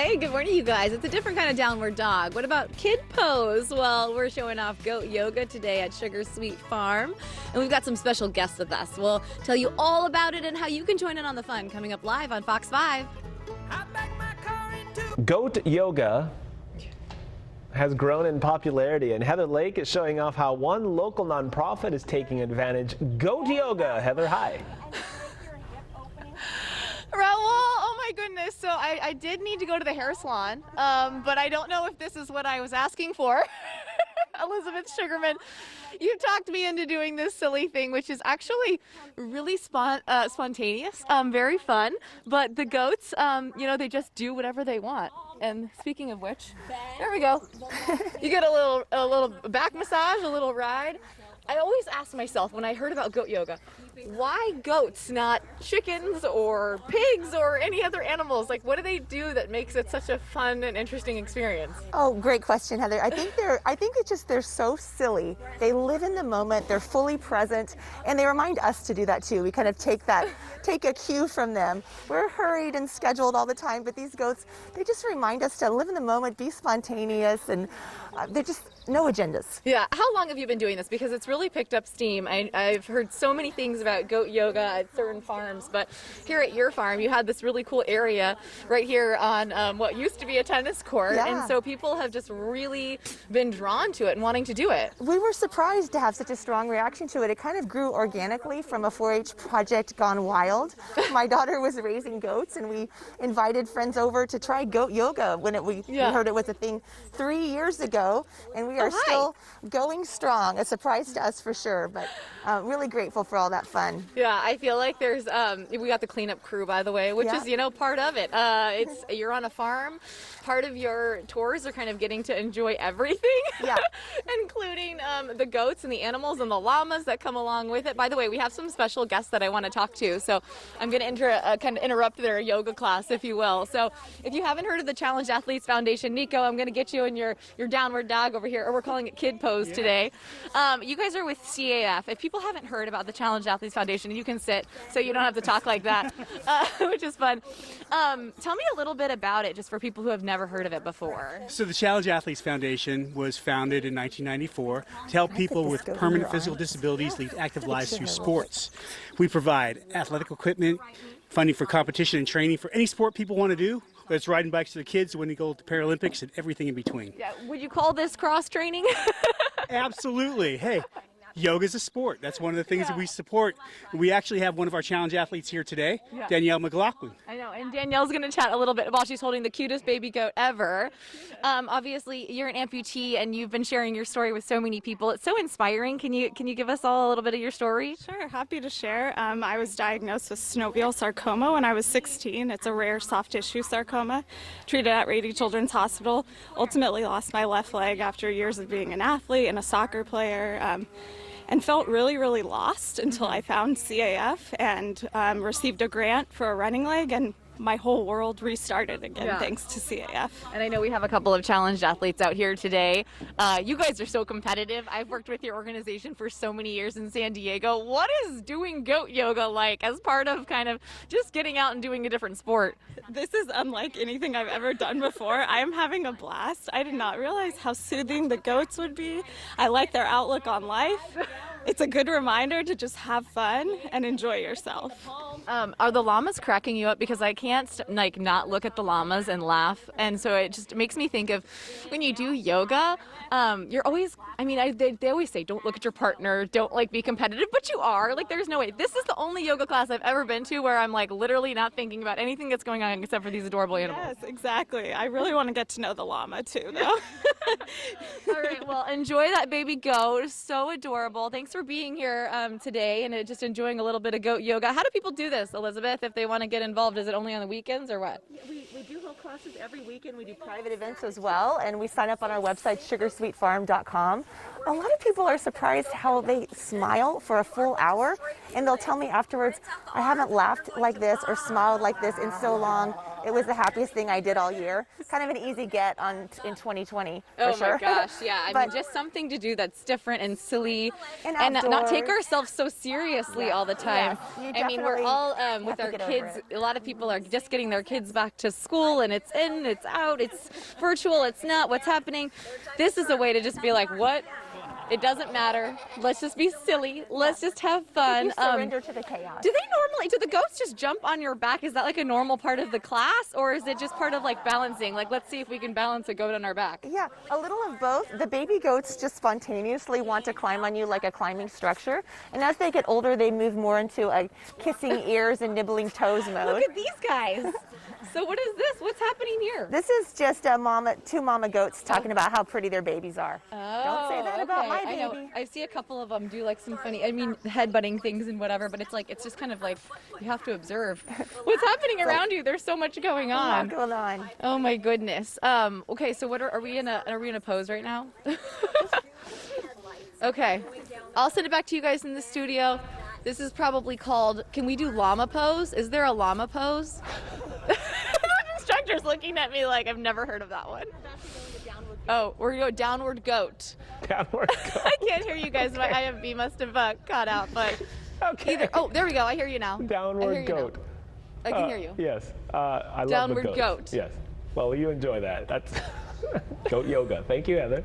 Hey, good morning, you guys. It's a different kind of downward dog. What about kid pose? Well, we're showing off goat yoga today at Sugar Sweet Farm, and we've got some special guests with us. We'll tell you all about it and how you can join in on the fun coming up live on Fox 5. Goat yoga has grown in popularity, and Heather Lake is showing off how one local nonprofit is taking advantage. Goat yoga. Heather, hi. Raul, oh my goodness. So I did need to go to the hair salon, but I don't know if this is what I was asking for. Elizabeth Sugarman, you talked me into doing this silly thing, which is actually really spontaneous, very fun. But the goats, they just do whatever they want. And speaking of which, there we go. You get a little back massage, a little ride. I always ask myself when I heard about goat yoga, why goats, not chickens or pigs or any other animals? Like, what do they do that makes it such a fun and interesting experience? Oh, great question, Heather. I think it's just they're so silly. They live in the moment, they're fully present, and they remind us to do that too. We kind of take a cue from them. We're hurried and scheduled all the time, but these goats, they just remind us to live in the moment, be spontaneous, and they're just no agendas. Yeah. How long have you been doing this? Because it's really picked up steam. I've heard so many things about goat yoga at certain farms, but here at your farm, you had this really cool area right here on what used to be a tennis court. Yeah. And so people have just really been drawn to it and wanting to do it. We were surprised to have such a strong reaction to it. It kind of grew organically from a 4-H project gone wild. My daughter was raising goats, and we invited friends over to try goat yoga when we heard it was a thing 3 years ago, and we are still going strong. A surprise to us for sure, but really grateful for all that fun. Yeah, I feel like there's we got the cleanup crew, by the way, which is part of it. You're on a farm. Part of your tours are kind of getting to enjoy everything, including the goats and the animals and the llamas that come along with it. By the way, we have some special guests that I want to talk to, so I'm going to kind of interrupt their yoga class, if you will. So if you haven't heard of the Challenged Athletes Foundation, Nico, I'm going to get you in your downward dog over here, or we're calling it kid pose today. You guys are with CAF. If people haven't heard about the Challenged Athletes Foundation, you can sit so you don't have to talk like that, which is fun. Tell me a little bit about it, just for people who have never heard of it before. So the Challenge Athletes Foundation was founded in 1994 to help people with permanent physical disabilities lead active lives through sports. We provide athletic equipment, funding for competition and training for any sport people want to do. Whether it's riding bikes to the kids when they go to the Paralympics and everything in between. Yeah, would you call this cross training? Absolutely. Hey, yoga is a sport. That's one of the things that we support. We actually have one of our challenge athletes here today, Danielle McLaughlin. I know, and Danielle's going to chat a little bit while she's holding the cutest baby goat ever. Obviously, you're an amputee, and you've been sharing your story with so many people. It's so inspiring. Can you give us all a little bit of your story? Sure, happy to share. I was diagnosed with synovial sarcoma when I was 16. It's a rare soft tissue sarcoma. Treated at Rady Children's Hospital. Ultimately lost my left leg after years of being an athlete and a soccer player. And felt really, really lost until I found CAF and received a grant for a running leg, and my whole world restarted again thanks to CAF. And I know we have a couple of challenged athletes out here today. You guys are so competitive. I've worked with your organization for so many years in San Diego. What is doing goat yoga like as part of kind of just getting out and doing a different sport? This is unlike anything I've ever done before. I am having a blast. I did not realize how soothing the goats would be. I like their outlook on life. It's a good reminder to just have fun and enjoy yourself. Are the llamas cracking you up? Because I can't not look at the llamas and laugh, and so it just makes me think of when you do yoga. You're always, they always say don't look at your partner, don't be competitive, but you are. There's no way. This is the only yoga class I've ever been to where I'm literally not thinking about anything that's going on except for these adorable animals. Yes, exactly. I really want to get to know the llama too, though. All right, well, enjoy that baby goat. So adorable. Thanks for being here today and just enjoying a little bit of goat yoga. How do people do this, Elizabeth, if they want to get involved? Is it only on the weekends or what? We do hold classes every weekend. We do private events as well, and we sign up on our website, sugarsweetfarm.com. A lot of people are surprised how they smile for a full hour, and they'll tell me afterwards, I haven't laughed like this or smiled like this in so long. it was the happiest thing I did all year. Kind of an easy get in 2020 for Oh sure. my gosh, yeah. I But- mean, just something to do that's different and silly, And not take outdoors. ourselves so seriously all the time. Yes, you I mean, we're definitely all have with to our get over kids. it. A lot of people are just getting their kids back to school, and it's in, it's out, it's virtual, it's not. What's happening? This is a way to just be like, what? It doesn't matter. Let's just be silly. Let's just have fun. You surrender to the chaos. Do the ghosts just jump on your back? Is that like a normal part of the class, or is it just part of like balancing? Like, let's see if we can balance a goat on our back. Yeah, a little of both. The baby goats just spontaneously want to climb on you like a climbing structure. And as they get older, they move more into a kissing ears and nibbling toes mode. Look at these guys. So what is this? What's happening here? This is just two mama goats talking about how pretty their babies are. Don't say that about my I know. baby. I see a couple of them do like some funny, I mean, headbutting things and whatever, but it's just kind of like, you have to observe what's happening around you. There's so much going on. What's going on? Oh my goodness. Okay, so what are we in a pose right now? Okay. I'll send it back to you guys in the studio. This is probably called, can we do llama pose? Is there a llama pose? The instructor's looking at me like I've never heard of that one. Oh, we're going downward goat. Downward goat. I can't hear you guys. My IFB must have caught out, but Okay. oh, there we go. I hear you now. I hear Downward you goat. now. I can hear you. Yes. I love Downward the goats. goat. Yes. Well, you enjoy that. That's goat yoga. Thank you, Heather.